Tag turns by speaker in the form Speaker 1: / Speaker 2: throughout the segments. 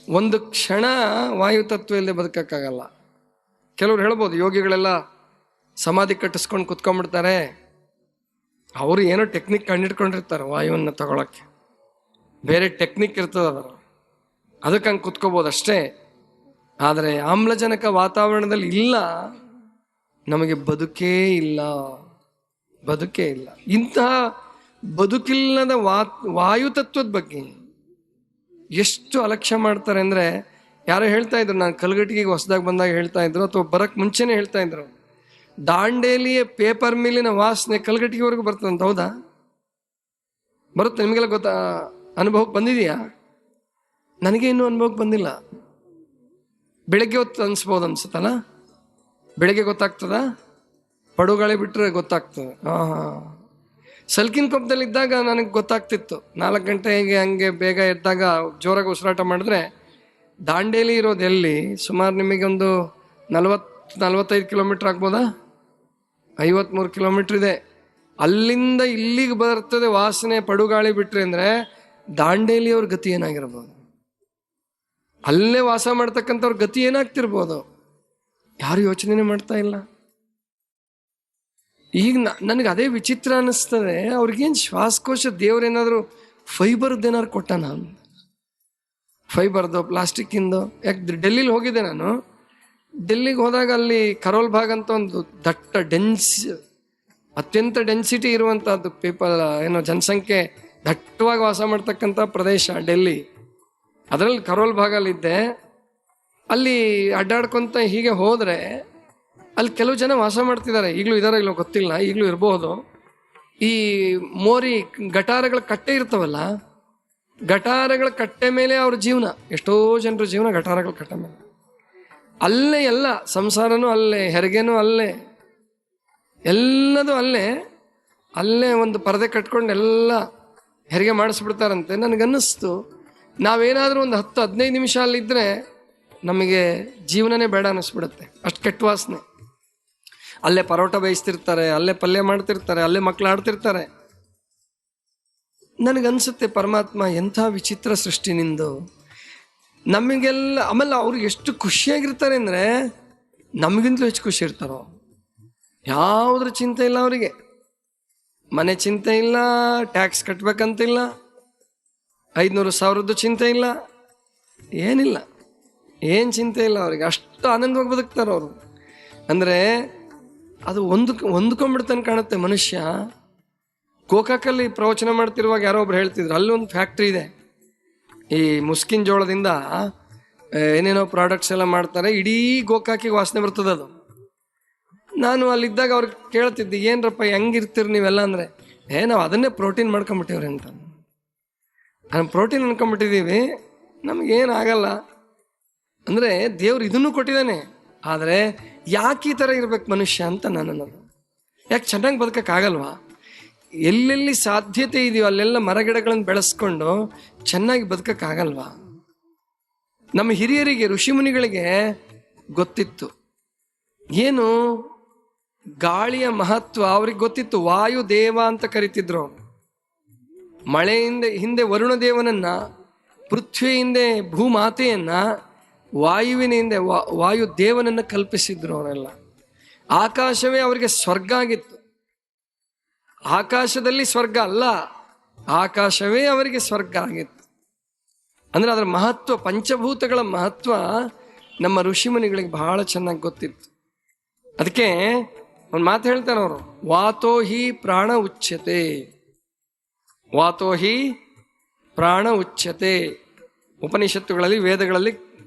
Speaker 1: ಒಂದು ಕ್ಷಣ ವಾಯುತತ್ವ ಇಲ್ಲದೆ ಬದುಕಕ್ಕಾಗಲ್ಲ. ಕೆಲವ್ರು ಹೇಳ್ಬೋದು ಯೋಗಿಗಳೆಲ್ಲ ಸಮಾಧಿ ಕಟ್ಟಿಸ್ಕೊಂಡು ಕುತ್ಕೊಂಡ್ಬಿಡ್ತಾರೆ, ಅವರು ಏನೋ ಟೆಕ್ನಿಕ್ ಕಂಡಿಡ್ಕೊಂಡಿರ್ತಾರೆ ವಾಯುವನ್ನು ತಗೊಳಕ್ಕೆ, ಬೇರೆ ಟೆಕ್ನಿಕ್ ಇರ್ತದೆ ಅದಕ್ಕೆ ಹಂಗೆ ಕುತ್ಕೋಬೋದು ಅಷ್ಟೇ. ಆದರೆ ಆಮ್ಲಜನಕ ವಾತಾವರಣದಲ್ಲಿ ಇಲ್ಲ, ನಮಗೆ ಬದುಕೇ ಇಲ್ಲ, ಬದುಕೇ ಇಲ್ಲ. ಇಂತಹ ಬದುಕಿಲ್ಲದ ವಾಯುತತ್ವದ ಬಗ್ಗೆ ಎಷ್ಟು ಅಲಕ್ಷ್ಯ ಮಾಡ್ತಾರೆ ಅಂದರೆ, ಯಾರೋ ಹೇಳ್ತಾ ಇದ್ರು, ನಾನು ಕಲ್ಗಟ್ಟಿಗೆ ಹೊಸದಾಗಿ ಬಂದಾಗ ಹೇಳ್ತಾ ಇದ್ರು, ಅಥವಾ ಬರಕ್ಕೆ ಮುಂಚೆನೇ ಹೇಳ್ತಾ ಇದ್ರು, ದಾಂಡೇಲಿಯ ಪೇಪರ್ ಮಿಲ್ಲಿನ ವಾಸನೆ ಕಲ್ಗಟ್ಟಿಗೆವರೆಗೂ ಬರ್ತದಂತ. ಹೌದಾ? ಬರುತ್ತೆ? ನಿಮಗೆಲ್ಲ ಗೊತ್ತಾ? ಅನುಭವಕ್ಕೆ ಬಂದಿದೆಯಾ? ನನಗೆ ಇನ್ನೂ ಅನುಭವಕ್ಕೆ ಬಂದಿಲ್ಲ. ಬೆಳಗ್ಗೆ ಹೊತ್ತು ಅನಿಸ್ಬೋದು ಅನ್ಸುತ್ತಲ್ಲ, ಬೆಳಗ್ಗೆ ಗೊತ್ತಾಗ್ತದ, ಪಡುಗಾಳಿ ಬಿಟ್ಟರೆ ಗೊತ್ತಾಗ್ತದೆ. ಸಲ್ಕಿನ ಕೊಪ್ಪದಲ್ಲಿದ್ದಾಗ ನನಗೆ ಗೊತ್ತಾಗ್ತಿತ್ತು. 4 ಗಂಟೆಗೆ ಹಂಗೆ ಬೇಗ ಎದ್ದಾಗ ಜೋರಾಗಿ ಉಸಿರಾಟ ಮಾಡಿದ್ರೆ, ದಾಂಡೇಲಿ ಇರೋದು ಎಲ್ಲಿ ಸುಮಾರು ನಿಮಗೆ ಒಂದು 40-45 ಕಿಲೋಮೀಟ್ರ್ ಆಗ್ಬೋದಾ, 53 ಕಿಲೋಮೀಟ್ರ್ ಇದೆ. ಅಲ್ಲಿಂದ ಇಲ್ಲಿಗೆ ಬರ್ತದೆ ವಾಸನೆ, ಪಡುಗಾಳಿ ಬಿಟ್ರೆ ಅಂದರೆ ದಾಂಡೇಲಿಯವ್ರ ಗತಿ ಏನಾಗಿರ್ಬೋದು, ಅಲ್ಲೇ ವಾಸ ಮಾಡ್ತಕ್ಕಂಥವ್ರ ಗತಿ ಏನಾಗ್ತಿರ್ಬೋದು, ಯಾರು ಯೋಚನೆ ಮಾಡ್ತಾ ಇಲ್ಲ. ಈಗ ನನಗೆ ಅದೇ ವಿಚಿತ್ರ ಅನ್ನಿಸ್ತದೆ, ಅವ್ರಿಗೇನು ಶ್ವಾಸಕೋಶ ದೇವ್ರೇನಾದರೂ ಫೈಬರ್ದೇನಾದ್ರು ಕೊಟ್ಟ? ನಾನು ಫೈಬರ್ದು, ಪ್ಲಾಸ್ಟಿಕ್ಕಿಂದು. ಯಾಕೆ ಡೆಲ್ಲಿಲಿ ಹೋಗಿದ್ದೆ ನಾನು. ಡೆಲ್ಲಿಗೆ ಹೋದಾಗ ಅಲ್ಲಿ ಕರೋಲ್ ಭಾಗ ಅಂತ ಒಂದು ದಟ್ಟ ಅತ್ಯಂತ ಡೆನ್ಸಿಟಿ ಇರುವಂಥದ್ದು ಏನೋ ಜನಸಂಖ್ಯೆ ದಟ್ಟವಾಗಿ ವಾಸ ಮಾಡ್ತಕ್ಕಂಥ ಪ್ರದೇಶ ಡೆಲ್ಲಿ. ಅದರಲ್ಲಿ ಕರೋಲ್ ಭಾಗಲ್ಲಿದ್ದೆ. ಅಲ್ಲಿ ಅಡ್ಡಾಡ್ಕೊತ ಹೀಗೆ ಹೋದರೆ ಅಲ್ಲಿ ಕೆಲವು ಜನ ವಾಸ ಮಾಡ್ತಿದ್ದಾರೆ, ಈಗಲೂ ಇದಾರೋ ಇಲ್ಲೋ ಗೊತ್ತಿಲ್ಲ, ಈಗಲೂ ಇರ್ಬೋದು. ಈ ಮೋರಿ ಗಟಾರಗಳ ಕಟ್ಟೆ ಇರ್ತಾವಲ್ಲ, ಗಟಾರಗಳ ಕಟ್ಟೆ ಮೇಲೆ ಅವ್ರ ಜೀವನ, ಎಷ್ಟೋ ಜನರ ಜೀವನ ಗಟಾರಗಳ ಕಟ್ಟೆ ಮೇಲೆ. ಅಲ್ಲೇ ಎಲ್ಲ ಸಂಸಾರನೂ ಅಲ್ಲೇ, ಹೆರಿಗೆನೂ ಅಲ್ಲೇ, ಎಲ್ಲದೂ ಅಲ್ಲೇ. ಅಲ್ಲೇ ಒಂದು ಪರದೆ ಕಟ್ಕೊಂಡು ಎಲ್ಲ ಹೆರಿಗೆ ಮಾಡಿಸ್ಬಿಡ್ತಾರಂತೆ. ನನಗನ್ನಿಸ್ತು, ನಾವೇನಾದರೂ ಒಂದು 10-15 ನಿಮಿಷ ಅಲ್ಲಿದ್ದರೆ ನಮಗೆ ಜೀವನನೇ ಬೇಡ ಅನ್ನಿಸ್ಬಿಡುತ್ತೆ, ಅಷ್ಟು ಕೆಟ್ಟ ವಾಸನೆ. ಅಲ್ಲೇ ಪರೋಟ ಬೇಯಿಸ್ತಿರ್ತಾರೆ, ಅಲ್ಲೇ ಪಲ್ಯ ಮಾಡ್ತಿರ್ತಾರೆ, ಅಲ್ಲೇ ಮಕ್ಕಳು ಆಡ್ತಿರ್ತಾರೆ. ನನಗನ್ಸುತ್ತೆ, ಪರಮಾತ್ಮ ಎಂಥ ವಿಚಿತ್ರ ಸೃಷ್ಟಿ ನಿಂದು. ನಮಗೆಲ್ಲ ಆಮೇಲೆ ಅವ್ರು ಎಷ್ಟು ಖುಷಿಯಾಗಿರ್ತಾರೆ ಅಂದರೆ, ನಮಗಿಂತಲೂ ಹೆಚ್ಚು ಖುಷಿ ಇರ್ತಾರೋ. ಯಾವುದ್ರ ಚಿಂತೆ ಇಲ್ಲ ಅವರಿಗೆ, ಮನೆ ಚಿಂತೆ ಇಲ್ಲ, ಟ್ಯಾಕ್ಸ್ ಕಟ್ಬೇಕಂತಿಲ್ಲ, 500,000 ಚಿಂತೆ ಇಲ್ಲ, ಏನಿಲ್ಲ, ಏನು ಚಿಂತೆ ಇಲ್ಲ ಅವ್ರಿಗೆ. ಅಷ್ಟು ಆನಂದವಾಗಿ ಬದುಕ್ತಾರೆ ಅವರು. ಅಂದರೆ ಅದು ಹೊಂದ್ಕೊಂಡ್ಬಿಡ್ತಾನೆ ಕಾಣುತ್ತೆ ಮನುಷ್ಯ. ಗೋಕಾಕಲ್ಲಿ ಪ್ರವಚನ ಮಾಡ್ತಿರುವಾಗ ಯಾರೋ ಒಬ್ರು ಹೇಳ್ತಿದ್ರು, ಅಲ್ಲೊಂದು ಫ್ಯಾಕ್ಟ್ರಿ ಇದೆ, ಈ ಮುಸ್ಕಿನ ಜೋಳದಿಂದ ಏನೇನೋ ಪ್ರಾಡಕ್ಟ್ಸ್ ಎಲ್ಲ ಮಾಡ್ತಾರೆ, ಇಡೀ ಗೋಕಾಕಿಗೆ ವಾಸನೆ ಬರ್ತದೆ ಅದು. ನಾನು ಅಲ್ಲಿದ್ದಾಗ ಅವ್ರಿಗೆ ಕೇಳ್ತಿದ್ದೆ, ಏನರಪ್ಪ ಹೆಂಗಿರ್ತೀರಿ ನೀವೆಲ್ಲ ಅಂದರೆ, ನಾವು ಅದನ್ನೇ ಪ್ರೋಟೀನ್ ಮಾಡ್ಕೊಂಬಿಟ್ಟಿವ್ರಿ ಅಂತ. ನಾನು ಪ್ರೋಟೀನ್ ಅನ್ಕೊಂಬಿಟ್ಟಿದ್ದೀವಿ, ನಮಗೇನು ಆಗಲ್ಲ. ಅಂದರೆ ದೇವ್ರು ಇದನ್ನು ಕೊಟ್ಟಿದ್ದಾನೆ, ಆದರೆ ಯಾಕೆ ಈ ಥರ ಇರ್ಬೇಕು ಮನುಷ್ಯ ಅಂತ ನಾನು ಅನ್ನೋದು. ಯಾಕೆ ಚೆನ್ನಾಗಿ ಬದುಕೋಕ್ಕಾಗಲ್ವಾ? ಎಲ್ಲೆಲ್ಲಿ ಸಾಧ್ಯತೆ ಇದೆಯೋ ಅಲ್ಲೆಲ್ಲ ಮರಗಿಡಗಳನ್ನು ಬೆಳೆಸ್ಕೊಂಡು ಚೆನ್ನಾಗಿ ಬದುಕೋಕ್ಕಾಗಲ್ವಾ? ನಮ್ಮ ಹಿರಿಯರಿಗೆ, ಋಷಿಮುನಿಗಳಿಗೆ ಗೊತ್ತಿತ್ತು ಏನು ಗಾಳಿಯ ಮಹತ್ವ, ಅವ್ರಿಗೆ ಗೊತ್ತಿತ್ತು. ವಾಯು ದೇವ ಅಂತ ಕರಿತಿದ್ರು. ಮಳೆಯಿಂದ ಹಿಂದೆ ವರುಣ ದೇವನನ್ನ, ಪೃಥ್ವಿ ಹಿಂದೆ ಭೂಮಾತೆಯನ್ನ, ವಾಯುವಿನ ಹಿಂದೆ ವಾಯು ದೇವನನ್ನು ಕಲ್ಪಿಸಿದ್ರು ಅವರೆಲ್ಲ. ಆಕಾಶವೇ ಅವರಿಗೆ ಸ್ವರ್ಗ ಆಗಿತ್ತು. ಆಕಾಶದಲ್ಲಿ ಸ್ವರ್ಗ ಅಲ್ಲ, ಆಕಾಶವೇ ಅವರಿಗೆ ಸ್ವರ್ಗ ಆಗಿತ್ತು. ಅಂದರೆ ಅದರ ಮಹತ್ವ, ಪಂಚಭೂತಗಳ ಮಹತ್ವ ನಮ್ಮ ಋಷಿಮುನಿಗಳಿಗೆ ಬಹಳ ಚೆನ್ನಾಗಿ ಗೊತ್ತಿತ್ತು. ಅದಕ್ಕೆ ಒಂದು ಮಾತು ಹೇಳ್ತಾರೆ ಅವರು, ವಾತೋ ಹಿ ಪ್ರಾಣ ಉಚ್ಯತೆ, ವಾತೋ ಹಿ ಪ್ರಾಣ ಉಚ್ಯತೆ. ಉಪನಿಷತ್ತುಗಳಲ್ಲಿ, ವೇದಗಳಲ್ಲಿ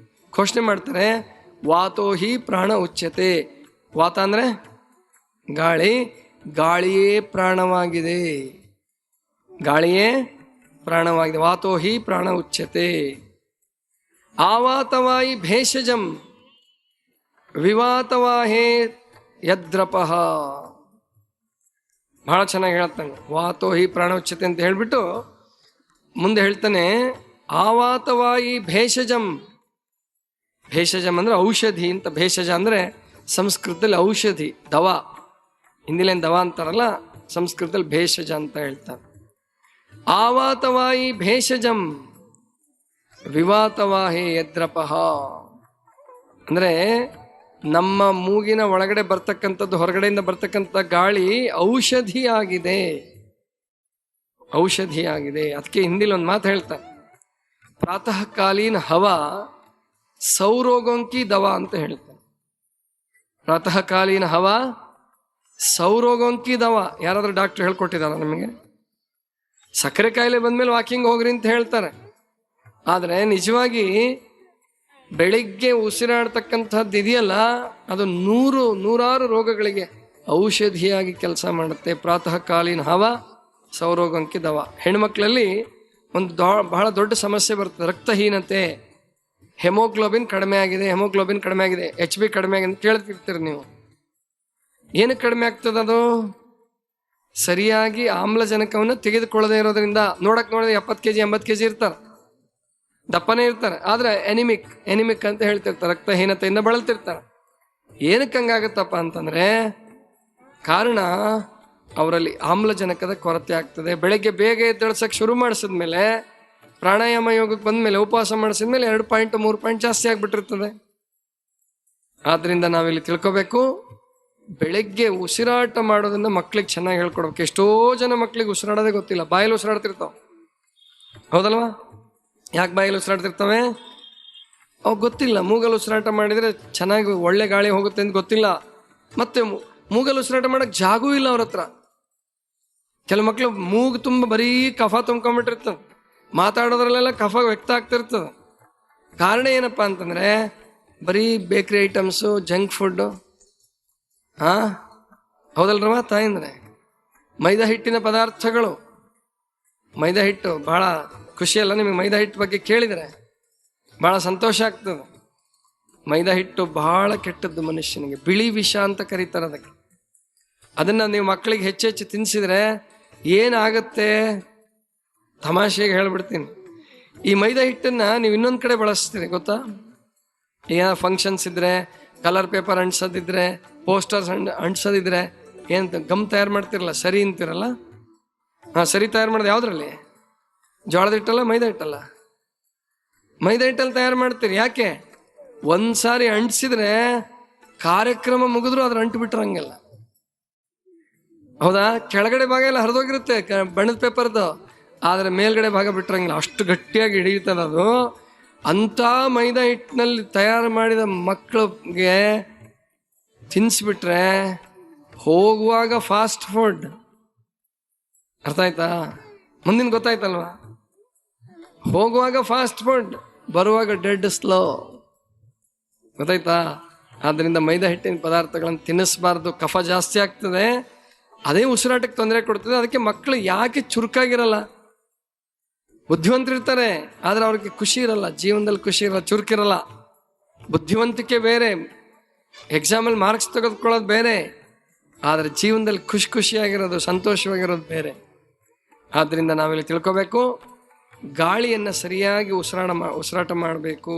Speaker 1: ಘೋಷಣೆ ಮಾಡ್ತಾರೆ, ವಾತೋ ಹಿ ಪ್ರಾಣ ಉಚ್ಯತೆ. ವಾತ ಅಂದರೆ ಗಾಳಿ, ಗಾಳಿಯೇ ಪ್ರಾಣವಾಗಿದೆ, ಗಾಳಿಯೇ ಪ್ರಾಣವಾಗಿದೆ. ವಾತೋ ಹಿ ಪ್ರಾಣ ಉಚ್ಯತೆ. ಆವಾತವಾಯಿ ಭೇಷಜಂ ವಿವಾತವಾಹೇ ಯದ್ರಪಃ. ಬಹಳ ಚೆನ್ನಾಗಿ ಹೇಳ್ತಾನೆ, ವಾತೋ ಹಿ ಪ್ರಾಣ ಉಚ್ಯತೆ ಅಂತ ಹೇಳ್ಬಿಟ್ಟು ಮುಂದೆ ಹೇಳ್ತಾನೆ, ಆವಾತವಾಯಿ ಭೇಷಜಂ. ಭೇಷಜಂ ಅಂದರೆ ಔಷಧಿ ಅಂತ. ಭೇಷಜ ಅಂದರೆ ಸಂಸ್ಕೃತದಲ್ಲಿ ಔಷಧಿ, ದವಾ. ಹಿಂದಿಲೇನು ದವಾ ಅಂತಾರಲ್ಲ, ಸಂಸ್ಕೃತದಲ್ಲಿ ಭೇಷಜ ಅಂತ ಹೇಳ್ತಾರೆ. ಆವಾತವಾಯಿ ಭೇಷಜಂ ವಿವಾತವಾಹಿ ಯದ್ರಪಃ ಅಂದ್ರೆ ನಮ್ಮ ಮೂಗಿನ ಒಳಗಡೆ ಬರ್ತಕ್ಕಂಥದ್ದು, ಹೊರಗಡೆಯಿಂದ ಬರ್ತಕ್ಕಂಥ ಗಾಳಿ ಔಷಧಿಯಾಗಿದೆ. ಅದಕ್ಕೆ ಹಿಂದಿಲಿ ಒಂದು ಮಾತು ಹೇಳ್ತಾರೆ, ಪ್ರಾತಃ ಕಾಲೀನ ಹವಾ ಸೌರೋಗೋಂಕಿ ದವಾ ಅಂತ ಹೇಳ್ತಾರೆ. ಪ್ರಾತಃ ಕಾಲೀನ ಹವಾ ಸೌರೋಗೋಂಕಿ ದವಾ. ಯಾರಾದ್ರೂ ಡಾಕ್ಟರ್ ಹೇಳ್ಕೊಟ್ಟಿದಾರ ನಮಗೆ? ಸಕ್ಕರೆ ಕಾಯಿಲೆ ಬಂದ್ಮೇಲೆ ವಾಕಿಂಗ್ ಹೋಗ್ರಿ ಅಂತ ಹೇಳ್ತಾರೆ. ಆದರೆ ನಿಜವಾಗಿ ಬೆಳಿಗ್ಗೆ ಉಸಿರಾಡ್ತಕ್ಕಂಥದ್ದು ಇದೆಯಲ್ಲ, ಅದು ನೂರಾರು ರೋಗಗಳಿಗೆ ಔಷಧಿಯಾಗಿ ಕೆಲಸ ಮಾಡುತ್ತೆ. ಪ್ರಾತಃ ಕಾಲೀನ ಹವಾ ಸೌರೋಗೋಂಕಿ ದವಾ. ಹೆಣ್ಮಕ್ಳಲ್ಲಿ ಒಂದು ಬಹಳ ದೊಡ್ಡ ಸಮಸ್ಯೆ ಬರ್ತದೆ, ರಕ್ತಹೀನತೆ. ಹೆಮೋಗ್ಲೋಬಿನ್ ಕಡಿಮೆ ಆಗಿದೆ, HB ಕಡಿಮೆ ಆಗಿದೆ ಅಂತ ಕೇಳ್ತಿರ್ತೀರಿ ನೀವು. ಏನಕ್ಕೆ ಕಡಿಮೆ ಆಗ್ತದೆ? ಅದು ಸರಿಯಾಗಿ ಆಮ್ಲಜನಕವನ್ನು ತೆಗೆದುಕೊಳ್ಳದೆ ಇರೋದ್ರಿಂದ. ನೋಡಿದ್ರೆ 70 kg 80 kg ಇರ್ತಾರೆ, ದಪ್ಪನೇ ಇರ್ತಾರೆ, ಆದ್ರೆ ಎನಿಮಿಕ್ ಅಂತ ಹೇಳ್ತಿರ್ತಾರೆ, ರಕ್ತಹೀನತೆಯಿಂದ ಬಳಲ್ತಿರ್ತಾರೆ. ಏನಕ್ಕೆ ಹಂಗಾಗತ್ತಪ್ಪ ಅಂತಂದ್ರೆ ಕಾರಣ ಅವರಲ್ಲಿ ಆಮ್ಲಜನಕದ ಕೊರತೆ ಆಗ್ತದೆ. ಬೆಳಗ್ಗೆ ಬೇಗ ಎದ್ದೇಳ್ಸಕ್ಕೆ ಶುರು ಮಾಡಿಸಿದ್ಮೇಲೆ, ಪ್ರಾಣಾಯಾಮ ಯೋಗಕ್ಕೆ ಬಂದ್ಮೇಲೆ, ಉಪವಾಸ ಮಾಡಿಸಿದ್ಮೇಲೆ 2 ಪಾಯಿಂಟ್ 3 ಪಾಯಿಂಟ್ ಜಾಸ್ತಿ ಆಗ್ಬಿಟ್ಟಿರ್ತದೆ. ಆದ್ರಿಂದ ನಾವಿಲ್ಲಿ ತಿಳ್ಕೋಬೇಕು, ಬೆಳಗ್ಗೆ ಉಸಿರಾಟ ಮಾಡೋದನ್ನ ಮಕ್ಳಿಗೆ ಚೆನ್ನಾಗಿ ಹೇಳ್ಕೊಡ್ಬೇಕು. ಎಷ್ಟೋ ಜನ ಮಕ್ಳಿಗೆ ಉಸಿರಾಡೋದೇ ಗೊತ್ತಿಲ್ಲ, ಬಾಯಲ್ಲಿ ಉಸಿರಾಡ್ತಿರ್ತಾವ, ಹೌದಲ್ವಾ? ಯಾಕೆ ಬಾಯಲ್ಲಿ ಉಸಿರಾಡ್ತಿರ್ತವೆ? ಅವು ಗೊತ್ತಿಲ್ಲ. ಮೂಗಲ್ಲಿ ಉಸಿರಾಟ ಮಾಡಿದ್ರೆ ಚೆನ್ನಾಗಿ ಒಳ್ಳೆ ಗಾಳಿ ಹೋಗುತ್ತೆ ಅಂತ ಗೊತ್ತಿಲ್ಲ. ಮತ್ತೆ ಮೂಗಲ್ಲಿ ಉಸಿರಾಟ ಮಾಡಕ್ ಜಾಗೂ ಇಲ್ಲ ಅವ್ರ ಹತ್ರ. ಕೆಲವು ಮಕ್ಳು ಮೂಗು ತುಂಬ ಬರೀ ಕಫ ತುಂಬ್ಕೊಂಡ್ಬಿಟ್ಟಿರ್ತದೆ, ಮಾತಾಡೋದ್ರಲ್ಲೆಲ್ಲ ಕಫ ವ್ಯಕ್ತ ಆಗ್ತಿರ್ತದೆ. ಕಾರಣ ಏನಪ್ಪಾ ಅಂತಂದ್ರೆ ಬರೀ ಬೇಕ್ರಿ ಐಟಮ್ಸು, ಜಂಕ್ ಫುಡ್. ಹೌದಲ್ರವ ತಾಯಂದ್ರೆ? ಮೈದಾ ಹಿಟ್ಟಿನ ಪದಾರ್ಥಗಳು. ಮೈದಾ ಹಿಟ್ಟು ಬಹಳ ಖುಷಿ ಅಲ್ಲ ನಿಮಗೆ? ಮೈದಾ ಹಿಟ್ಟು ಬಗ್ಗೆ ಕೇಳಿದರೆ ಬಹಳ ಸಂತೋಷ ಆಗ್ತದೆ. ಮೈದಾ ಹಿಟ್ಟು ಬಹಳ ಕೆಟ್ಟದ್ದು ಮನುಷ್ಯನಿಗೆ, ಬಿಳಿ ವಿಷ ಅಂತ ಕರೀತಾರೆ ಅದಕ್ಕೆ. ಅದನ್ನ ನೀವು ಮಕ್ಕಳಿಗೆ ಹೆಚ್ಚೆಚ್ಚು ತಿನ್ನಿಸಿದ್ರೆ ಏನಾಗುತ್ತೆ? ತಮಾಷೆಗೆ ಹೇಳ್ಬಿಡ್ತೀನಿ, ಈ ಮೈದಾ ಹಿಟ್ಟನ್ನ ನೀವು ಇನ್ನೊಂದು ಕಡೆ ಬಳಸ್ತೀರಿ ಗೊತ್ತಾ? ಏನ ಫಂಕ್ಷನ್ಸ್ ಇದ್ರೆ, ಕಲರ್ ಪೇಪರ್ ಅಂಟಿಸೋದಿದ್ರೆ, ಪೋಸ್ಟರ್ಸ್ ಅಂಟಿಸೋದಿದ್ರೆ, ಏನಂತ ಗಮ್ ತಯಾರು ಮಾಡ್ತಿರಲ್ಲ, ಸರಿ ಅಂತಿರಲ್ಲ. ಸರಿ ತಯಾರು ಮಾಡೋದು ಯಾವ್ದ್ರಲ್ಲಿ? ಜೋಳದ ಹಿಟ್ಟಲ್ಲ, ಮೈದಾ ಹಿಟ್ಟಲ್ಲ? ಮೈದಾ ಹಿಟ್ಟಲ್ಲಿ ತಯಾರು ಮಾಡ್ತೀರಿ. ಯಾಕೆ? ಒಂದ್ಸಾರಿ ಅಂಟಿಸಿದ್ರೆ ಕಾರ್ಯಕ್ರಮ ಮುಗಿದ್ರು ಅದ್ರ ಅಂಟು ಬಿಟ್ರಂಗಿಲ್ಲ, ಹೌದಾ? ಕೆಳಗಡೆ ಭಾಗ ಎಲ್ಲ ಹರಿದೋಗಿರುತ್ತೆ ಬಣ್ಣದ ಪೇಪರ್ದು, ಆದ್ರೆ ಮೇಲ್ಗಡೆ ಭಾಗ ಬಿಟ್ರಂಗಿಲ್ಲ, ಅಷ್ಟು ಗಟ್ಟಿಯಾಗಿ ಹಿಡಿಯುತ್ತದೆ ಅದು. ಅಂತ ಮೈದಾ ಹಿಟ್ಟಿನಲ್ಲಿ ತಯಾರು ಮಾಡಿದ ಮಕ್ಕಳಿಗೆ ತಿನ್ನಿಸ್ಬಿಟ್ರೆ ಹೋಗುವಾಗ ಫಾಸ್ಟ್ ಫುಡ್. ಅರ್ಥ ಆಯ್ತಾ? ಮುಂದಿನ ಗೊತ್ತಾಯ್ತಲ್ವಾ? ಹೋಗುವಾಗ ಫಾಸ್ಟ್ ಫುಡ್, ಬರುವಾಗ ಡೆಡ್ ಸ್ಲೋ. ಗೊತ್ತಾಯ್ತಾ? ಆದ್ರಿಂದ ಮೈದಾ ಹಿಟ್ಟಿನ ಪದಾರ್ಥಗಳನ್ನು ತಿನ್ನಿಸ್ಬಾರ್ದು, ಕಫ ಜಾಸ್ತಿ ಆಗ್ತದೆ, ಅದೇ ಉಸಿರಾಟಕ್ಕೆ ತೊಂದರೆ ಕೊಡ್ತದೆ. ಅದಕ್ಕೆ ಮಕ್ಕಳು ಯಾಕೆ ಚುರುಕಾಗಿರಲ್ಲ? ಬುದ್ಧಿವಂತರಿರ್ತಾರೆ, ಆದ್ರೆ ಅವ್ರಿಗೆ ಖುಷಿ ಇರಲ್ಲ, ಜೀವನದಲ್ಲಿ ಖುಷಿ ಇರಲ್ಲ, ಚುರುಕಿರಲ್ಲ. ಬುದ್ಧಿವಂತಿಕೆ ಬೇರೆ, ಎಕ್ಸಾಮಲ್ಲಿ ಮಾರ್ಕ್ಸ್ ತೆಗೆದುಕೊಳ್ಳೋದು ಬೇರೆ, ಆದ್ರೆ ಜೀವನದಲ್ಲಿ ಖುಷಿಯಾಗಿರೋದು, ಸಂತೋಷವಾಗಿರೋದು ಬೇರೆ. ಆದ್ರಿಂದ ನಾವಿಲ್ಲಿ ತಿಳ್ಕೋಬೇಕು, ಗಾಳಿಯನ್ನು ಸರಿಯಾಗಿ ಉಸಿರಾಟ ಮಾಡಬೇಕು.